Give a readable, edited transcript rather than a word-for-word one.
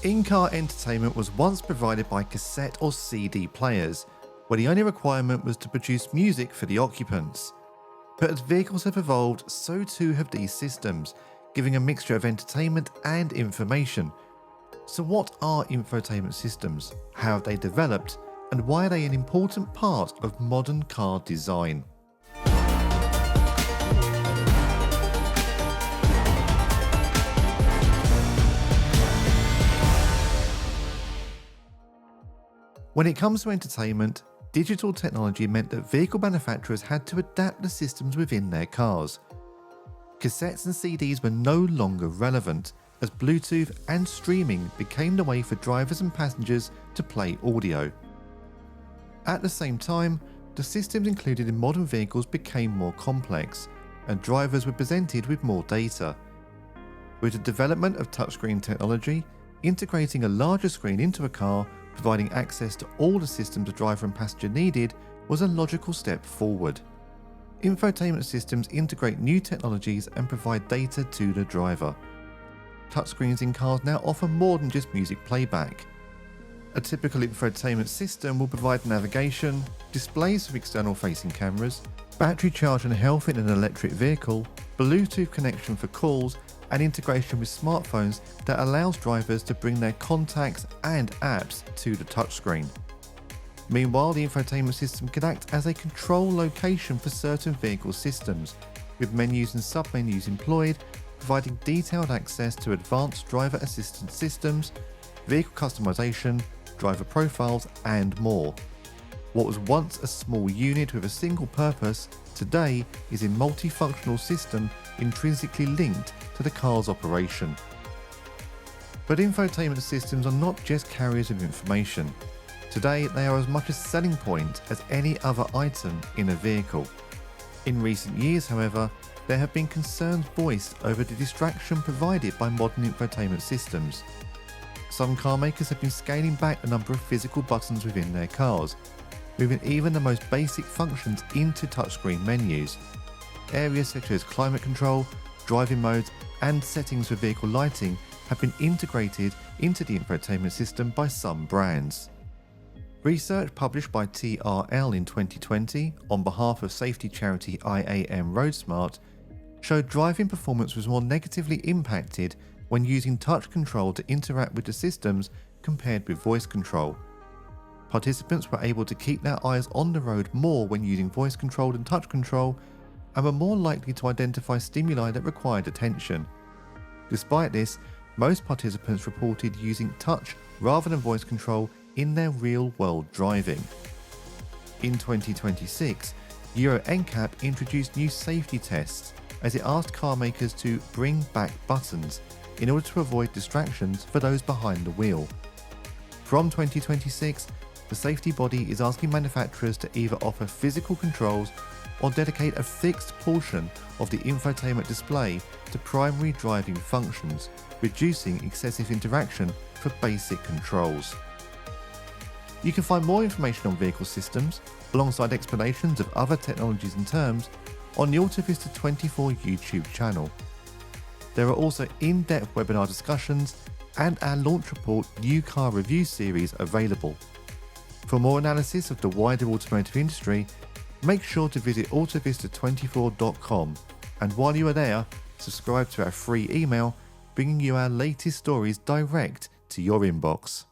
In-car entertainment was once provided by cassette or CD players, where the only requirement was to produce music for the occupants. But as vehicles have evolved, so too have these systems, giving a mixture of entertainment and information. So what are infotainment systems? How have they developed? And why are they an important part of modern car design? When it comes to entertainment, digital technology meant that vehicle manufacturers had to adapt the systems within their cars. Cassettes and CDs were no longer relevant, as Bluetooth and streaming became the way for drivers and passengers to play audio. At the same time, the systems included in modern vehicles became more complex, and drivers were presented with more data. With the development of touchscreen technology, integrating a larger screen into a car, providing access to all the systems a driver and passenger needed, was a logical step forward. Infotainment systems integrate new technologies and provide data to the driver. Touchscreens in cars now offer more than just music playback. A typical infotainment system will provide navigation, displays for external-facing cameras, battery charge and health in an electric vehicle, Bluetooth connection for calls, and integration with smartphones that allows drivers to bring their contacts and apps to the touchscreen. Meanwhile, the infotainment system can act as a control location for certain vehicle systems, with menus and submenus employed, providing detailed access to advanced driver assistance systems, vehicle customization, driver profiles, and more. What was once a small unit with a single purpose, today is a multifunctional system intrinsically linked to the car's operation. But infotainment systems are not just carriers of information. Today, they are as much a selling point as any other item in a vehicle. In recent years, however, there have been concerns voiced over the distraction provided by modern infotainment systems. Some car makers have been scaling back the number of physical buttons within their cars, moving even the most basic functions into touchscreen menus. Areas such as climate control, driving modes, and settings for vehicle lighting have been integrated into the infotainment system by some brands. Research published by TRL in 2020 on behalf of safety charity IAM RoadSmart showed driving performance was more negatively impacted when using touch control to interact with the systems compared with voice control. Participants were able to keep their eyes on the road more when using voice control than touch control, and were more likely to identify stimuli that required attention. Despite this, most participants reported using touch rather than voice control in their real-world driving. In 2026, Euro NCAP introduced new safety tests as it asked car makers to bring back buttons in order to avoid distractions for those behind the wheel. From 2026, the safety body is asking manufacturers to either offer physical controls or dedicate a fixed portion of the infotainment display to primary driving functions, reducing excessive interaction for basic controls. You can find more information on vehicle systems, alongside explanations of other technologies and terms, on the AutoVista 24 YouTube channel. There are also in-depth webinar discussions and our launch report New Car Review series available. For more analysis of the wider automotive industry, make sure to visit autovista24.com, and while you are there, subscribe to our free email bringing you our latest stories direct to your inbox.